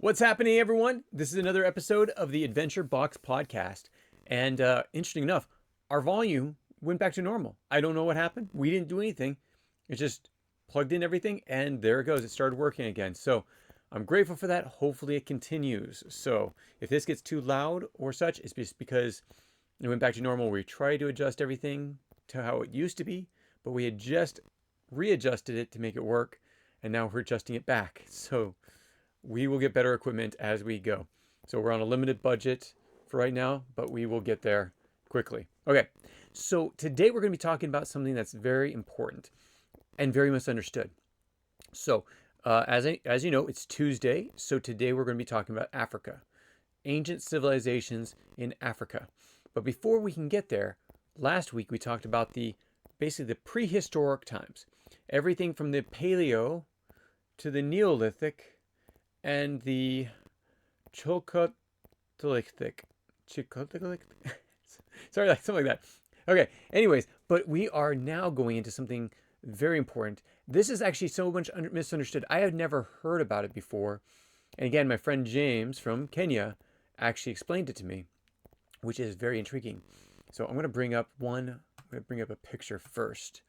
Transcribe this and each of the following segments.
What's happening, everyone? This is another episode of the Adventure Box podcast. And interesting enough, our volume went back to normal. I don't know what happened. We didn't do anything. It just plugged in everything, and there it goes. It started working again. So I'm grateful for that. Hopefully it continues. So if this gets too loud or such, it's just because it went back to normal. We tried to adjust everything to how it used to be, but we had just readjusted it to make it work, and now we're adjusting it back. So we will get better equipment as we go. So we're on a limited budget for right now, but we will get there quickly. Okay, so today we're going to be talking about something that's very important and very misunderstood. So as you know, it's Tuesday. So today we're going to be talking about Africa, ancient civilizations in Africa. But before we can get there, last week we talked about basically the prehistoric times, everything from the Paleo to the Neolithic and the Chalcolithic. Sorry, something like that. Okay, anyways, but we are now going into something very important. This is actually so much misunderstood. I had never heard about it before. And again, my friend James from Kenya actually explained it to me, which is very intriguing. So I'm going to bring up a picture first.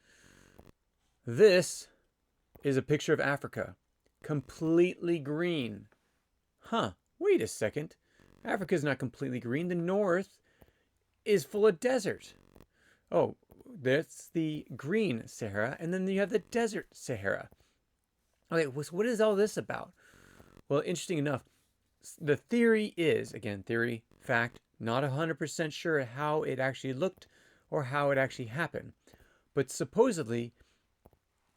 This is a picture of Africa, completely green. Huh, wait a second. Africa is not completely green. The north is full of desert. Oh, that's the Green Sahara, and then you have the Desert Sahara. Okay, so what is all this about? Well, interesting enough, the theory is, again, theory, fact, not 100% sure how it actually looked or how it actually happened. But supposedly,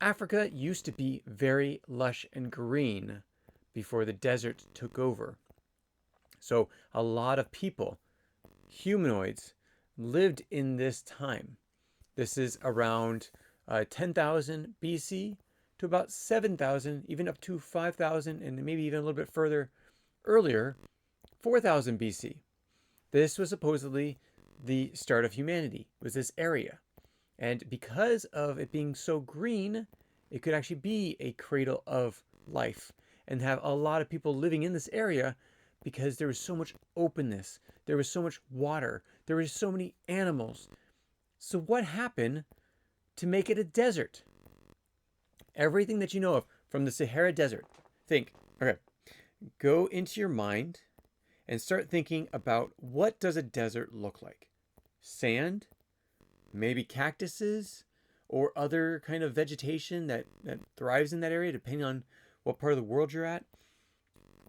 Africa used to be very lush and green before the desert took over. So a lot of people, humanoids, lived in this time. This is around 10,000 BC to about 7,000, even up to 5,000, and maybe even a little bit further earlier, 4,000 BC. This was supposedly the start of humanity, was this area. And because of it being so green, it could actually be a cradle of life and have a lot of people living in this area because there was so much openness, there was so much water, there were so many animals. So what happened to make it a desert? Everything that you know of from the Sahara Desert, go into your mind and start thinking about, what does a desert look like? Sand, maybe cactuses, or other kind of vegetation that thrives in that area, depending on what part of the world you're at.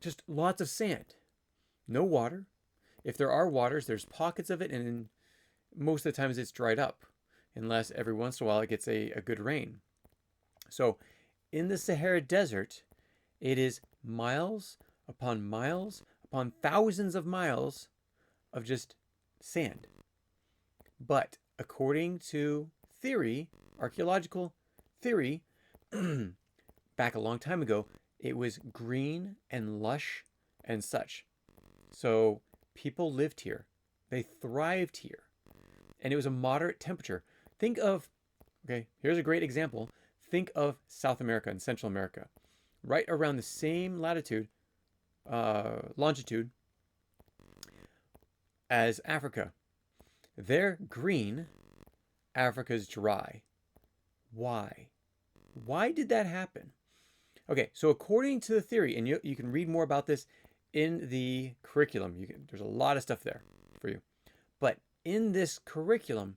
Just lots of sand. No water. If there are waters, there's pockets of it, and most of the times it's dried up, unless every once in a while it gets a good rain. So in the Sahara Desert, it is miles upon thousands of miles of just sand. But according to theory, archaeological theory, back a long time ago, it was green and lush and such. So people lived here. They thrived here. And it was a moderate temperature. Here's a great example. Think of South America and Central America. Right around the same longitude as Africa. They're green, Africa's dry. Why? Why did that happen? Okay, so according to the theory, and you can read more about this in the curriculum. There's a lot of stuff there for you. But in this curriculum,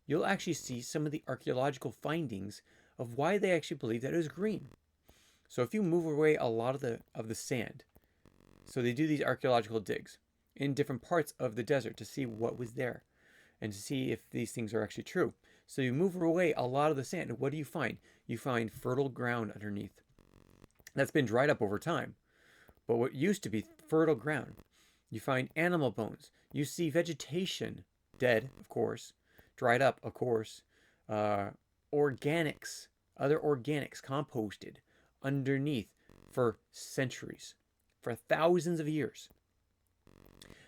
you'll actually see some of the archaeological findings of why they actually believe that it was green. So if you move away a lot of the sand, so they do these archaeological digs in different parts of the desert to see what was there and to see if these things are actually true. So you move away a lot of the sand, and what do you find? You find fertile ground underneath. That's been dried up over time. But what used to be fertile ground, you find animal bones. You see vegetation, dead, of course, dried up, of course, organics, other organics composted underneath for centuries, for thousands of years.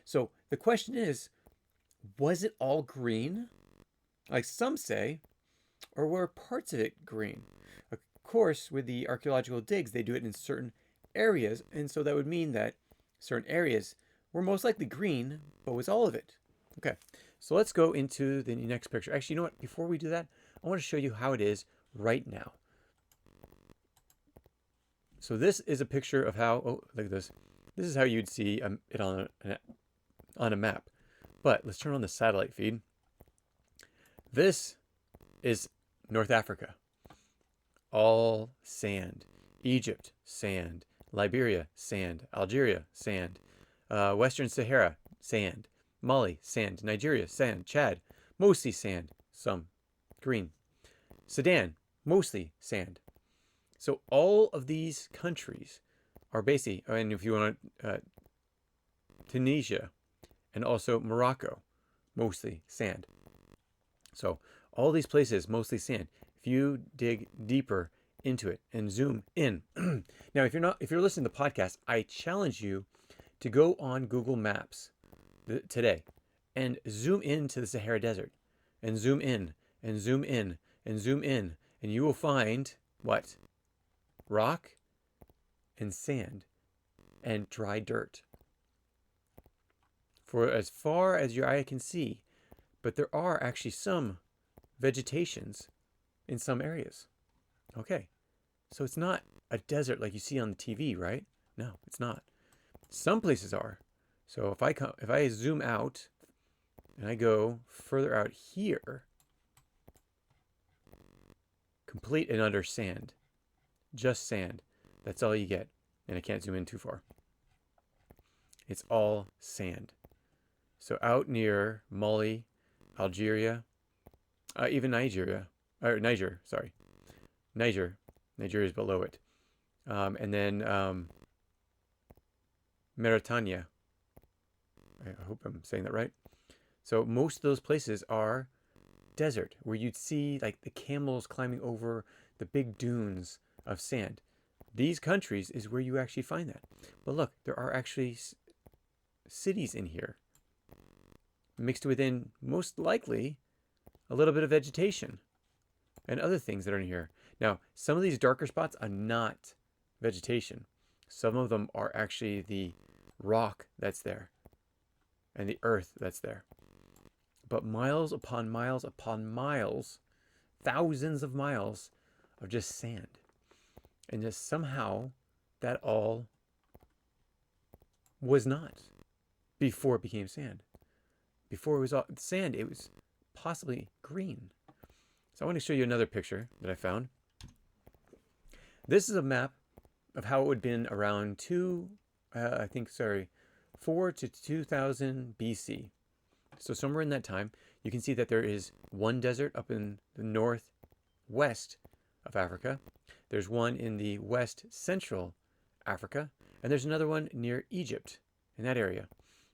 So the question is, was it all green, like some say, or were parts of it green? Of course, with the archaeological digs, they do it in certain areas. And so that would mean that certain areas were most likely green, but was all of it? Okay, so let's go into the next picture. Actually, you know what? Before we do that, I want to show you how it is right now. So this is a picture of how, oh, look at this. This is how you'd see it on a map. But let's turn on the satellite feed. This is North Africa. All sand. Egypt, sand. Liberia, sand. Algeria, sand. Western Sahara, sand. Mali, sand. Nigeria, sand. Chad, mostly sand. Some green. Sudan, mostly sand. So all of these countries are basically, and if you want to, Tunisia and also Morocco, mostly sand. So all these places, mostly sand. If you dig deeper into it and zoom in. Now, if you're listening to the podcast, I challenge you to go on Google Maps today and zoom into the Sahara Desert and zoom in and zoom in and zoom in, and you will find what? Rock and sand and dry dirt for as far as your eye can see. But there are actually some vegetations in some areas. Okay, so it's not a desert like you see on the TV, right? No, it's not. Some places are. So if I zoom out and I go further out here, complete and utter sand, just sand. That's all you get. And I can't zoom in too far. It's all sand. So out near Mali, Algeria, even Nigeria, or Niger, sorry. Niger is below it. And then Mauritania. I hope I'm saying that right. So most of those places are desert, where you'd see like the camels climbing over the big dunes of sand. These countries is where you actually find that. But look, there are actually cities in here, mixed within, most likely, a little bit of vegetation and other things that are in here. Now, some of these darker spots are not vegetation. Some of them are actually the rock that's there and the earth that's there. But miles upon miles upon miles, thousands of miles of just sand. And just somehow that all was not before it became sand. Before it was all sand, it was possibly green. So I want to show you another picture that I found. This is a map of how it would have been around 4 to 2000 BC. So somewhere in that time, you can see that there is one desert up in the northwest of Africa. There's one in the west central Africa, and there's another one near Egypt in that area.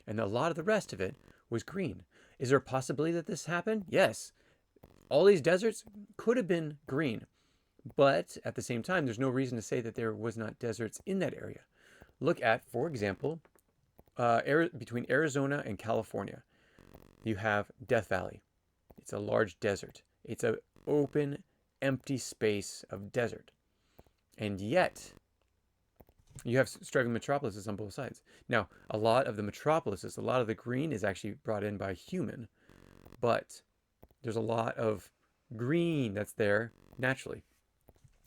And a lot of the rest of it was green. Is there a possibility that this happened? Yes. All these deserts could have been green, but at the same time, there's no reason to say that there was not deserts in that area. Look at, for example, between Arizona and California, you have Death Valley. It's a large desert. It's an open, empty space of desert. And yet, you have striving metropolises on both sides. Now, a lot of the metropolises, a lot of the green is actually brought in by human, but there's a lot of green that's there naturally,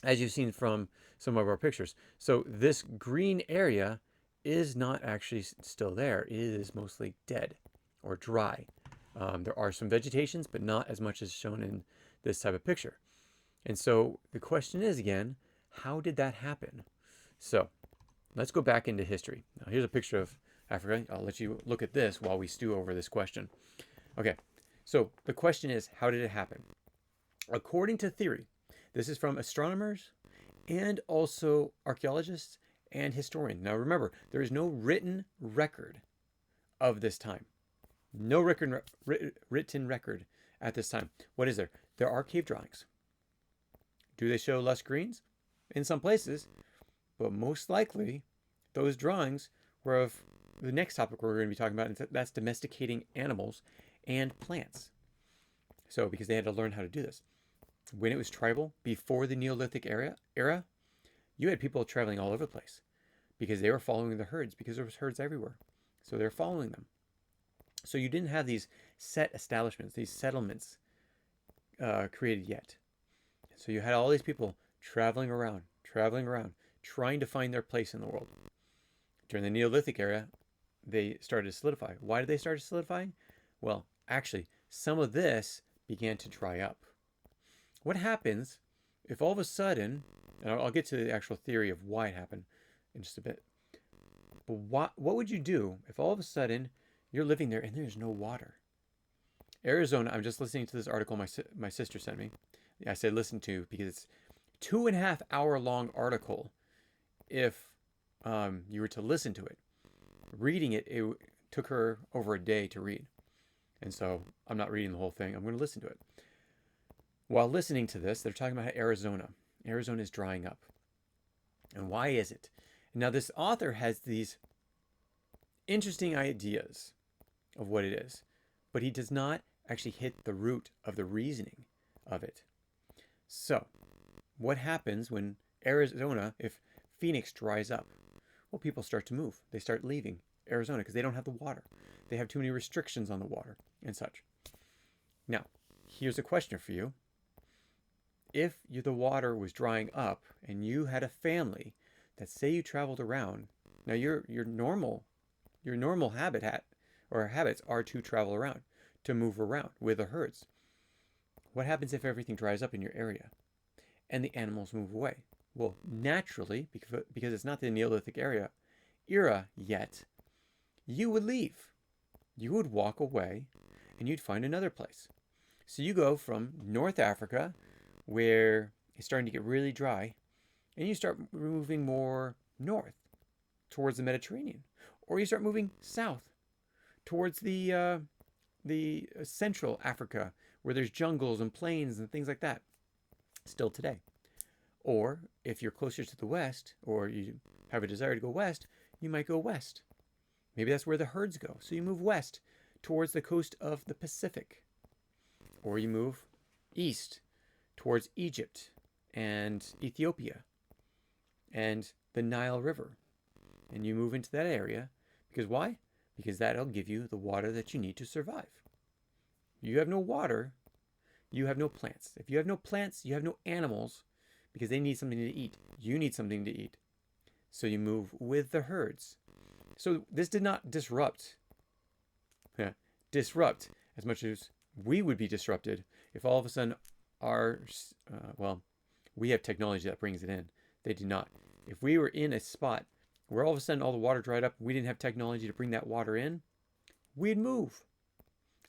as you've seen from some of our pictures. So this green area is not actually still there. It is mostly dead or dry. There are some vegetations, but not as much as shown in this type of picture. And so the question is, again, how did that happen? So let's go back into history. Now, here's a picture of Africa. I'll let you look at this while we stew over this question. Okay, so the question is, how did it happen? According to theory, this is from astronomers and also archaeologists and historians. Now remember, there is no written record of this time. No written record at this time. What is there? There are cave drawings. Do they show lush greens? In some places, but most likely those drawings were of the next topic we're going to be talking about, and that's domesticating animals and plants. So because they had to learn how to do this. When it was tribal, before the Neolithic era, you had people traveling all over the place. because they were following the herds, because there was herds everywhere. So they're following them. So you didn't have these set establishments, these settlements created yet. So you had all these people traveling around, trying to find their place in the world. During the Neolithic era, they started to solidify. Why did they start solidifying? Well, actually, some of this began to dry up. What happens if all of a sudden, and I'll get to the actual theory of why it happened in just a bit, but what would you do if all of a sudden you're living there and there's no water? Arizona, I'm just listening to this article my sister sent me. I said listen to because it's 2.5 hour long article. If you were to listen to it, reading it, it took her over a day to read. And so I'm not reading the whole thing. I'm going to listen to it. While listening to this, they're talking about Arizona. Arizona is drying up. And why is it? Now, this author has these interesting ideas of what it is, but he does not actually hit the root of the reasoning of it. So, what happens when Arizona, if Phoenix dries up? Well, people start to move. They start leaving Arizona because they don't have the water. They have too many restrictions on the water and such. Now, here's a question for you. If the water was drying up and you had a family that say you traveled around, now your normal habitat or habits are to travel around, to move around with the herds. What happens if everything dries up in your area and the animals move away? Well, naturally, because it's not the Neolithic era yet, you would leave. You would walk away and you'd find another place. So you go from North Africa, where it's starting to get really dry, and you start moving more north towards the Mediterranean, or you start moving south towards the Central Africa, where there's jungles and plains and things like that, still today. Or if you're closer to the west, or you have a desire to go west, you might go west. Maybe that's where the herds go. So you move west towards the coast of the Pacific. Or you move east towards Egypt and Ethiopia and the Nile River. And you move into that area. Because why? Because that'll give you the water that you need to survive. You have no water, you have no plants. If you have no plants, you have no animals, because they need something to eat. You need something to eat. So you move with the herds. So this did not disrupt as much as we would be disrupted if all of a sudden we have technology that brings it in. They did not. If we were in a spot where all of a sudden all the water dried up, we didn't have technology to bring that water in, we'd move.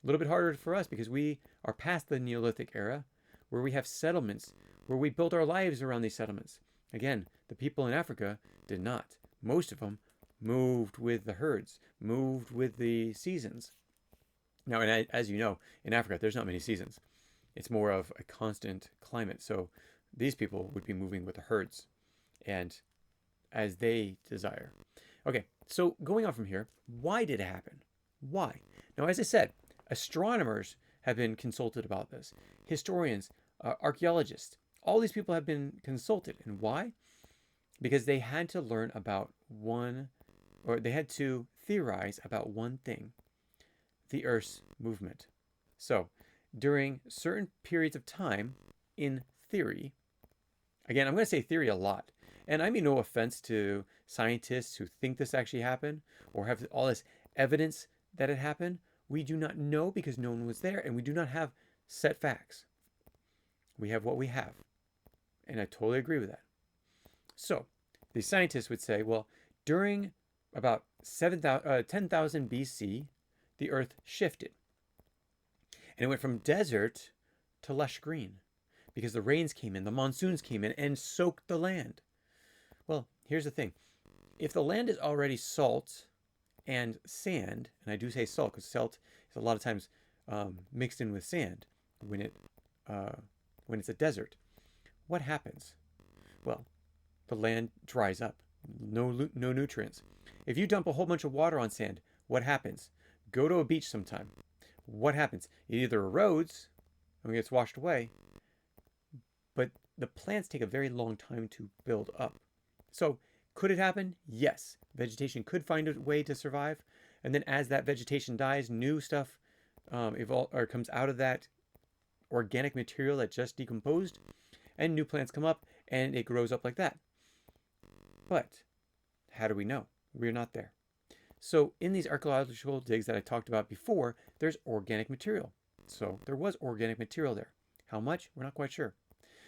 A little bit harder for us because we are past the Neolithic era, where we have settlements, where we built our lives around these settlements. Again, the people in Africa did not. Most of them moved with the herds, moved with the seasons. Now, and as you know, in Africa, there's not many seasons. It's more of a constant climate. So these people would be moving with the herds and as they desire. Okay, so going on from here, why did it happen? Why? Now, as I said, astronomers have been consulted about this. Historians, archaeologists, all these people have been consulted. And why? Because they had to learn about they had to theorize about one thing: the Earth's movement. So, during certain periods of time, in theory, again, I'm going to say theory a lot, and I mean no offense to scientists who think this actually happened or have all this evidence that it happened. We do not know because no one was there, and we do not have set facts. We have what we have, and I totally agree with that. So, the scientists would say, well, during about 10,000 BC, the Earth shifted. And it went from desert to lush green because the rains came in, the monsoons came in and soaked the land. Well, here's the thing. If the land is already salt and sand, and I do say salt because salt is a lot of times mixed in with sand when it's a desert, what happens? Well, the land dries up. No nutrients. If you dump a whole bunch of water on sand, what happens? Go to a beach sometime. What happens? It either erodes and gets washed away, but the plants take a very long time to build up. So Could it happen? Yes. Vegetation could find a way to survive. And then as that vegetation dies, new stuff comes out of that organic material that just decomposed, and new plants come up, and it grows up like that. But how do we know? We're not there. So in these archaeological digs that I talked about before, there's organic material. So there was organic material there. How much? We're not quite sure.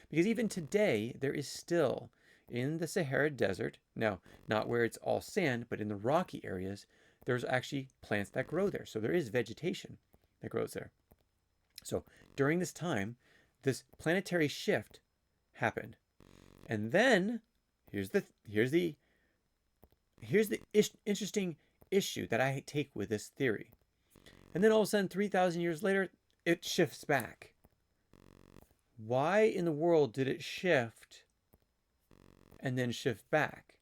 Because even today, there is still in the Sahara Desert, now not where it's all sand, but in the rocky areas, there's actually plants that grow there. So there is vegetation that grows there. So during this time, this planetary shift happened. And then here's the interesting issue that I take with this theory. And then all of a sudden, 3,000 years later, it shifts back. Why in the world did it shift and then shift back?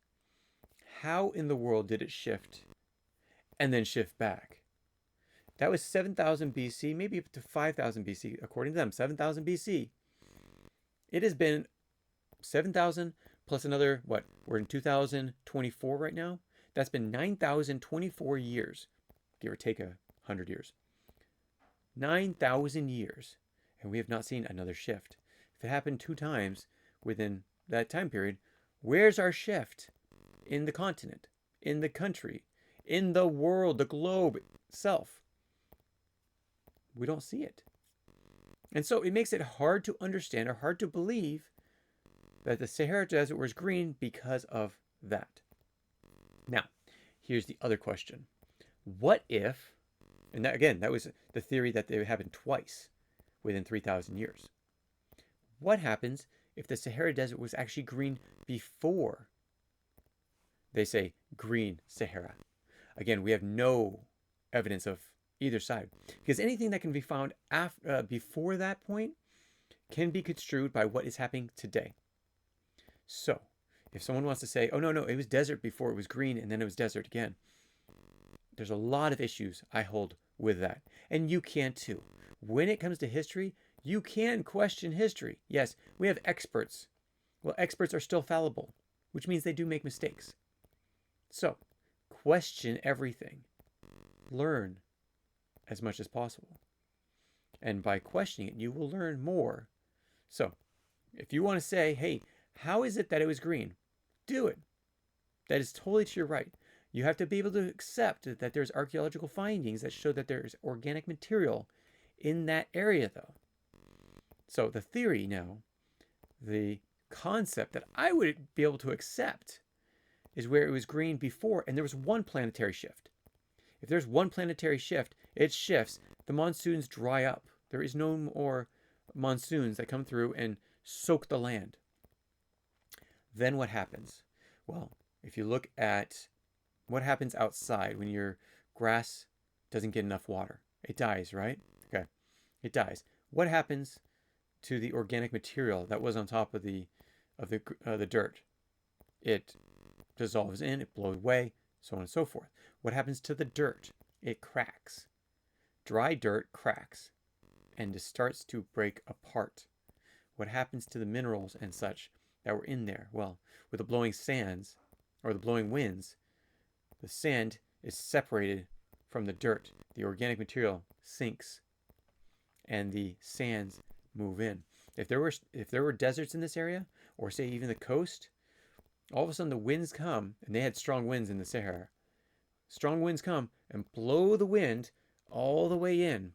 How in the world did it shift and then shift back? That was 7,000 BC, maybe up to 5,000 BC, according to them, 7,000 BC. It has been 7,000 plus another, what, we're in 2024 right now? That's been 9,024 years, give or take 100 years. 9,000 years, and we have not seen another shift. If it happened 2 times within that time period, where's our shift? In the continent, in the country, in the world, the globe itself. We don't see it. And so it makes it hard to understand or hard to believe that the Sahara Desert was green because of that. Now, here's the other question. What if, and that, again, that was the theory that they happened twice within 3,000 years. What happens if the Sahara Desert was actually green before they say Green Sahara? Again, we have no evidence of either side, because anything that can be found before that point can be construed by what is happening today. So if someone wants to say, oh, no, it was desert before it was green and then it was desert again, there's a lot of issues I hold with that. And you can too. When it comes to history, you can question history. Yes, we have experts. Well, experts are still fallible, which means they do make mistakes. So question everything. Learn as much as possible. And by questioning it, you will learn more. So if you want to say, hey, how is it that it was green? Do it. That is totally to your right. You have to be able to accept that there's archaeological findings that show that there's organic material in that area, though. So the theory now, the concept that I would be able to accept is where it was green before and there was one planetary shift. If there's one planetary shift, it shifts. The monsoons dry up. There is no more monsoons that come through and soak the land. Then what happens? Well, if you look at what happens outside when your grass doesn't get enough water, it dies, right? Okay, it dies. What happens to the organic material that was on top of the dirt? It dissolves in, it blows away, so on and so forth. What happens to the dirt? It cracks. Dry dirt cracks and it starts to break apart. What happens to the minerals and such that were in there? Well, with the blowing sands or the blowing winds, the sand is separated from the dirt. The organic material sinks and the sands move in. If there were deserts in this area, or say even the coast, all of a sudden the winds come, and they had strong winds in the Sahara. Strong winds come and blow the wind all the way in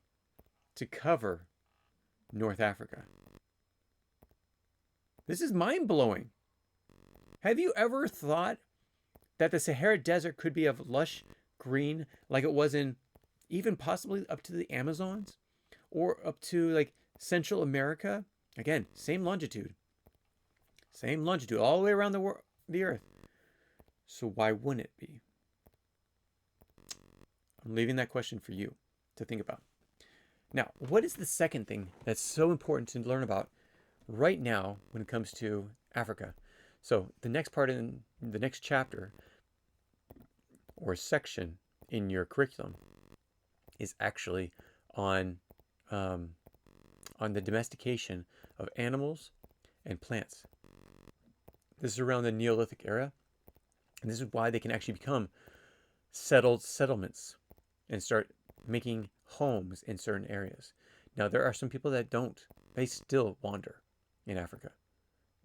to cover North Africa. This is mind-blowing. Have you ever thought that the Sahara Desert could be of lush green like it was in even possibly up to the Amazons or up to like Central America? Again, same longitude all the way around the earth. So why wouldn't it be? I'm leaving that question for you to think about. Now, what is the second thing that's so important to learn about right now when it comes to Africa? So the next part in the next chapter or section in your curriculum is actually on the domestication of animals and plants. This is around the Neolithic era. And this is why they can actually become settled settlements and start making homes in certain areas. Now, there are some people that don't. They still wander in Africa.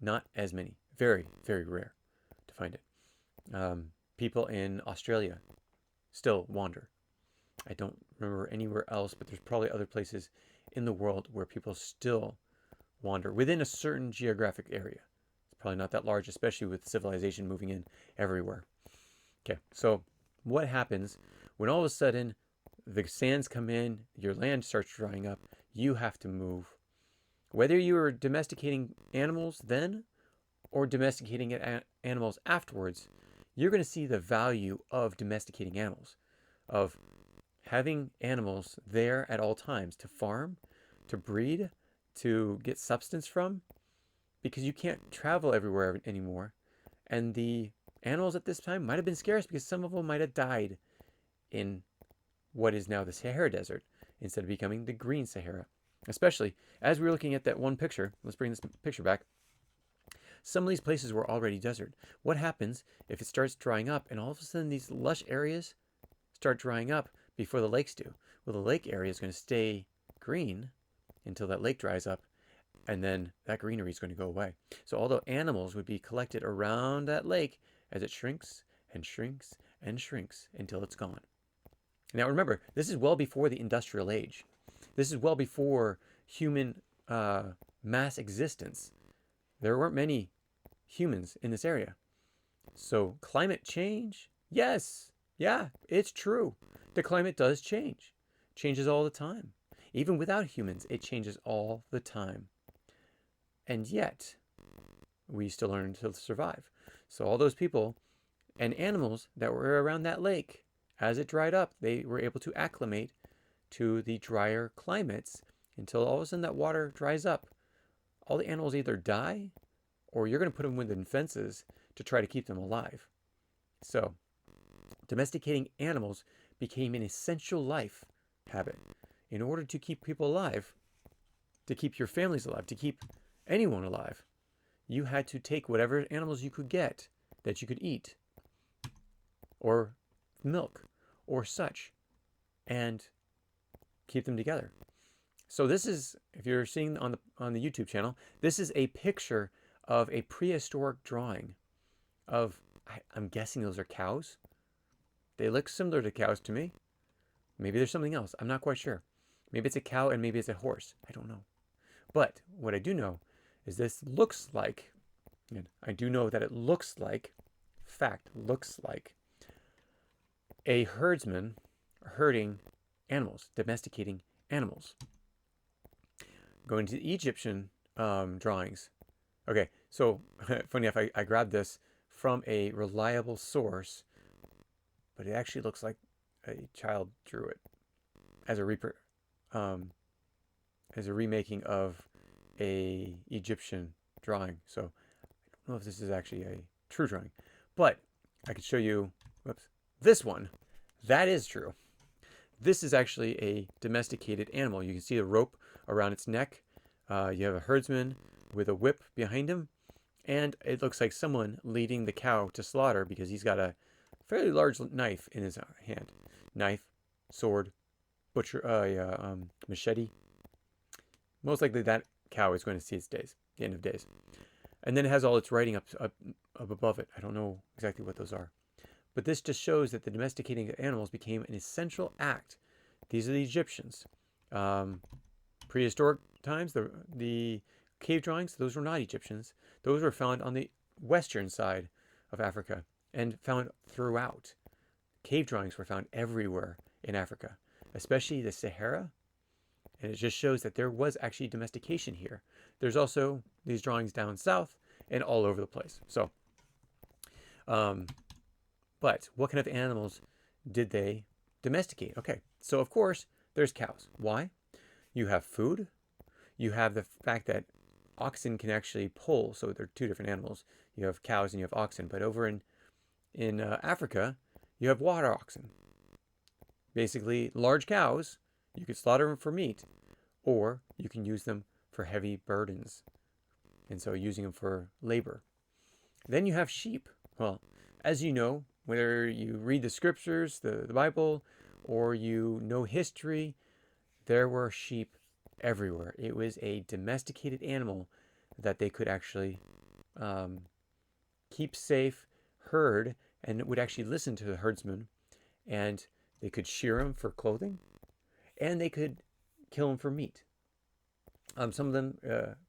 Not as many. Very, very rare to find it. People in Australia still wander. I don't remember anywhere else, but there's probably other places in the world where people still wander within a certain geographic area. It's probably not that large, especially with civilization moving in everywhere. Okay, so what happens when all of a sudden the sands come in, your land starts drying up, you have to move. Whether you are domesticating animals then or domesticating animals afterwards, you're going to see the value of domesticating animals, of having animals there at all times to farm, to breed, to get substance from, because you can't travel everywhere anymore. And the animals at this time might have been scarce because some of them might have died in what is now the Sahara Desert instead of becoming the Green Sahara. Especially as we were looking at that one picture, let's bring this picture back. Some of these places were already desert. What happens if it starts drying up and all of a sudden these lush areas start drying up before the lakes do? Well, the lake area is going to stay green until that lake dries up, and then that greenery is going to go away. So although animals would be collected around that lake as it shrinks and shrinks and shrinks until it's gone. Now remember, this is well before the industrial age. This is well before human mass existence. There weren't many humans in this area. So climate change, yes, yeah, it's true. The climate does change. Changes all the time. Even without humans, it changes all the time. And yet, we still learn to survive. So all those people and animals that were around that lake, as it dried up, they were able to acclimate to the drier climates until all of a sudden that water dries up. All the animals either die or you're going to put them within fences to try to keep them alive. So, domesticating animals became an essential life habit. In order to keep people alive, to keep your families alive, to keep anyone alive, you had to take whatever animals you could get that you could eat, or milk, or such, and keep them together. So this is, if you're seeing on the YouTube channel, this is a picture of a prehistoric drawing of, I'm guessing those are cows. They look similar to cows to me. Maybe there's something else. I'm not quite sure. Maybe it's a cow and maybe it's a horse. I don't know. But what I do know is this looks like, and I do know that it looks like, looks like a herdsman herding animals, domesticating animals. Going to the Egyptian drawings. Okay, so funny enough, I grabbed this from a reliable source, but it actually looks like a child drew it as a remaking of a Egyptian drawing. So I don't know if this is actually a true drawing, but I could show you, this one. That is true. This is actually a domesticated animal. You can see the rope around its neck. You have a herdsman with a whip behind him, and it looks like someone leading the cow to slaughter because he's got a fairly large knife in his hand. Knife, sword, machete. Most likely that cow is going to see its days, the end of days. And then it has all its writing up above it. I don't know exactly what those are. But this just shows that the domesticating of animals became an essential act. These are the Egyptians. Prehistoric times, the cave drawings, those were not Egyptians. Those were found on the western side of Africa and found throughout. Cave drawings were found everywhere in Africa, especially the Sahara. And it just shows that there was actually domestication here. There's also these drawings down south and all over the place. So, but what kind of animals did they domesticate? Okay, so of course, there's cows. Why? You have food. You have the fact that oxen can actually pull. So they're two different animals. You have cows and you have oxen. But over in Africa, you have water oxen. Basically, large cows, you could slaughter them for meat, or you can use them for heavy burdens. And so using them for labor. Then you have sheep. Well, as you know, whether you read the scriptures, the Bible, or you know history, there were sheep everywhere. It was a domesticated animal that they could actually keep safe, herd, and would actually listen to the herdsman. And they could shear them for clothing, and they could kill them for meat. Some of them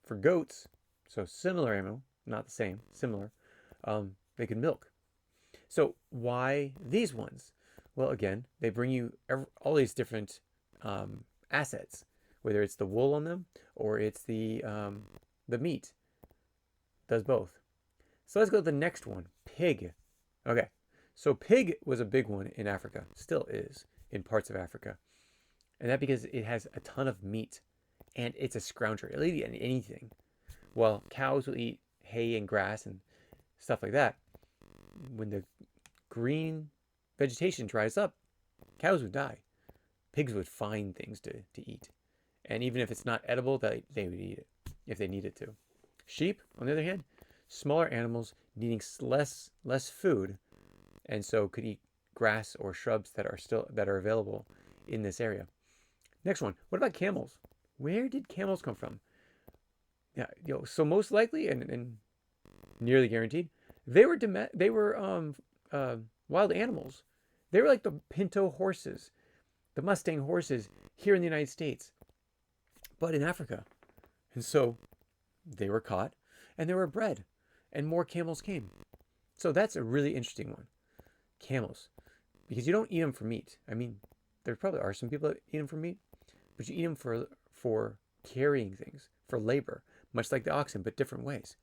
for goats, so similar animal, not the same, similar. They could milk. So why these ones? Well, again, they bring you all these different assets, whether it's the wool on them or it's the meat. Does both. So let's go to the next one, pig. Okay, so pig was a big one in Africa, still is in parts of Africa, and that because it has a ton of meat, and it's a scrounger. It'll eat anything. Well, cows will eat hay and grass and stuff like that. When the green vegetation dries up, cows would die. Pigs would find things to eat. And even if it's not edible, they would eat it if they needed to. Sheep, on the other hand, smaller animals needing less food, and so could eat grass or shrubs that are available in this area. Next one, what about camels? Where did camels come from? Yeah, so most likely and nearly guaranteed, they were wild animals. They were like the pinto horses, the Mustang horses here in the United States, but in Africa. And so they were caught and they were bred, and more camels came. So that's a really interesting one. Camels, because you don't eat them for meat. I mean, there probably are some people that eat them for meat, but you eat them for carrying things, for labor, much like the oxen, but different ways.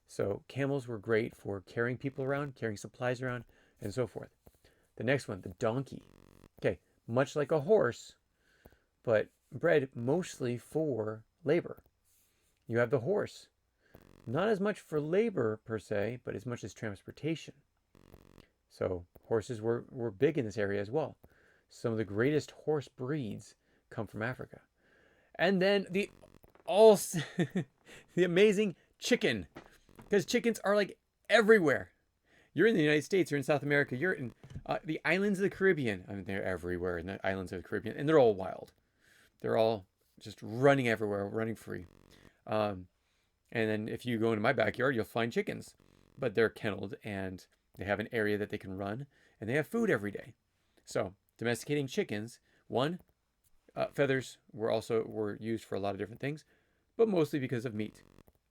So camels were great for carrying people around, carrying supplies around, and so forth. The next one, the donkey. Okay, much like a horse, but bred mostly for labor. You have the horse, not as much for labor per se, but as much as transportation. So horses were big in this area as well. Some of the greatest horse breeds come from Africa. And then the amazing chicken, because chickens are like everywhere. You're in the United States, you're in South America, you're in the islands of the Caribbean. I mean, they're everywhere in the islands of the Caribbean, and they're all wild. They're all just running everywhere, running free. And then if you go into my backyard, you'll find chickens, but they're kenneled and they have an area that they can run, and they have food every day. So domesticating chickens, feathers were used for a lot of different things, but mostly because of meat.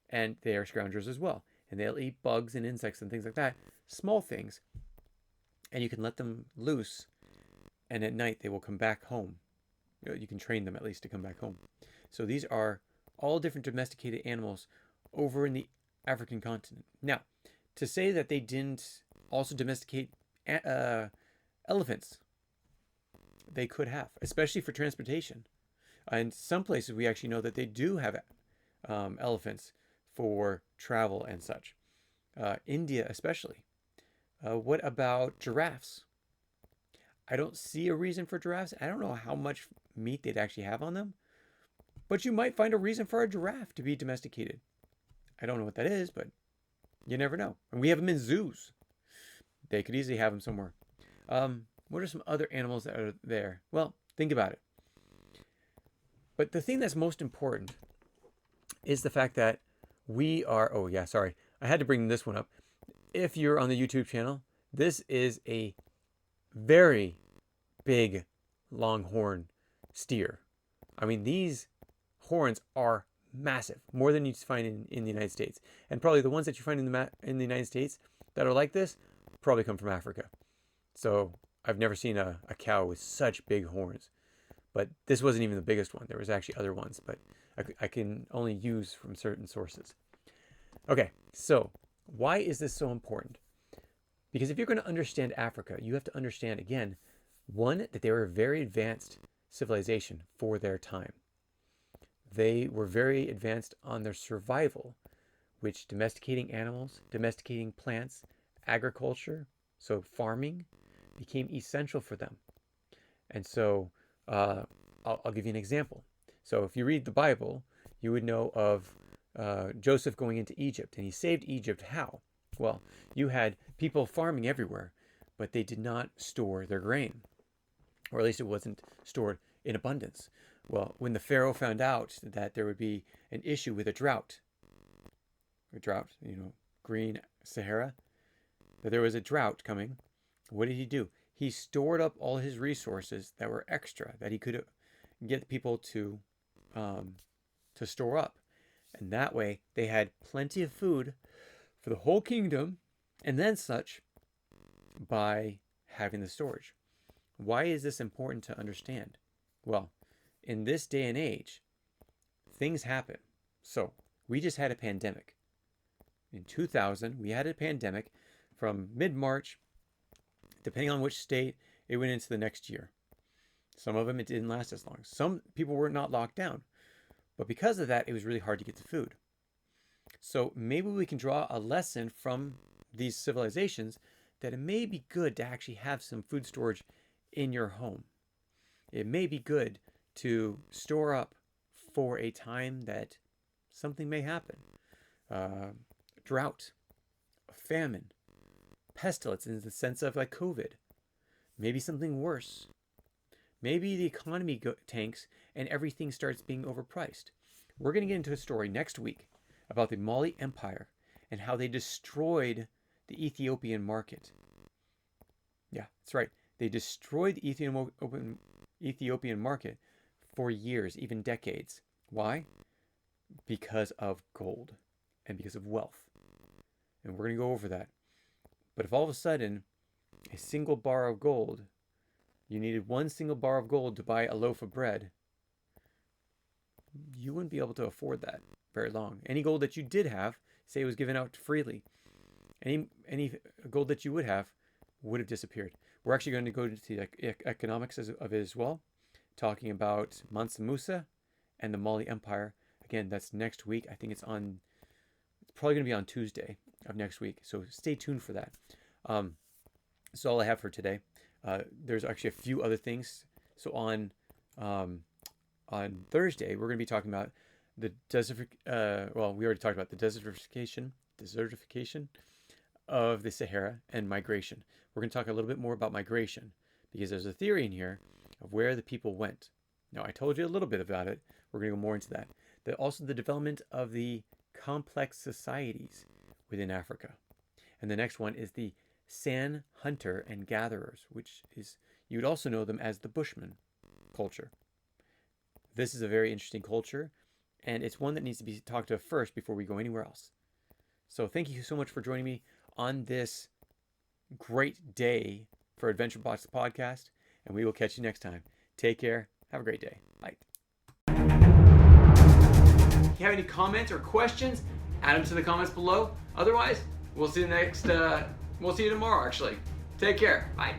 And they are scroungers as well. And they'll eat bugs and insects and things like that, small things. And you can let them loose, and at night they will come back home. You can train them at least to come back home. So these are all different domesticated animals over in the African continent. Now, to say that they didn't also domesticate elephants, they could have, especially for transportation. In some places, we actually know that they do have elephants for travel and such. India especially. What about giraffes? I don't see a reason for giraffes. I don't know how much meat they'd actually have on them, but you might find a reason for a giraffe to be domesticated. I don't know what that is, but you never know. And we have them in zoos. They could easily have them somewhere. What are some other animals that are there? Well, think about it. But the thing that's most important is the fact that we are, oh yeah, sorry. I had to bring this one up. If you're on the YouTube channel, this is a very big longhorn steer. I mean, these horns are massive, more than you find in the United States. And probably the ones that you find in the United States that are like this probably come from Africa. So I've never seen a cow with such big horns. But this wasn't even the biggest one. There was actually other ones, but I can only use from certain sources. Okay, so why is this so important? Because if you're going to understand Africa, you have to understand, again, one, that they were a very advanced civilization for their time. They were very advanced on their survival, which domesticating animals, domesticating plants, agriculture, so farming, became essential for them. And so I'll give you an example. So if you read the Bible, you would know of Joseph going into Egypt, and he saved Egypt how? Well, you had people farming everywhere, but they did not store their grain, or at least it wasn't stored in abundance. Well, when the Pharaoh found out that there would be an issue with a drought, Green Sahara, that there was a drought coming, what did he do? He stored up all his resources that were extra that he could get people to store up. And that way they had plenty of food for the whole kingdom and then such by having the storage. Why is this important to understand? Well, in this day and age, things happen. So we just had a pandemic. In 2000, we had a pandemic from mid-March, depending on which state, it went into the next year. Some of them, it didn't last as long. Some people were not locked down. But because of that, it was really hard to get the food. So maybe we can draw a lesson from these civilizations that it may be good to actually have some food storage in your home. It may be good to store up for a time that something may happen. Drought, famine, pestilence in the sense of like COVID, maybe something worse. Maybe the economy tanks and everything starts being overpriced. We're going to get into a story next week about the Mali Empire and how they destroyed the Ethiopian market. Yeah, that's right. They destroyed the Ethiopian market for years, even decades. Why? Because of gold and because of wealth. And we're going to go over that. But if all of a sudden, a single bar of gold, you needed one single bar of gold to buy a loaf of bread, you wouldn't be able to afford that very long. Any gold that you did have, say it was given out freely, any gold that you would have disappeared. We're actually going to go into the economics of it as well, talking about Mansa Musa and the Mali Empire. Again, that's next week. I think it's probably going to be on Tuesday of next week. So stay tuned for that. That's all I have for today. There's actually a few other things. So on Thursday, we're going to be talking about the we already talked about the desertification of the Sahara and migration. We're going to talk a little bit more about migration because there's a theory in here of where the people went. Now, I told you a little bit about it. We're going to go more into that. Also the development of the complex societies within Africa. And the next one is the San hunter and gatherers, which is, you would also know them as the Bushman culture. This is a very interesting culture, and it's one that needs to be talked to first before we go anywhere else. So thank you so much for joining me on this great day for Adventure Bots podcast, and we will catch you next time. Take care. Have a great day. Bye. If you have any comments or questions, add them to the comments below. Otherwise, we'll see you tomorrow, actually. Take care. Bye.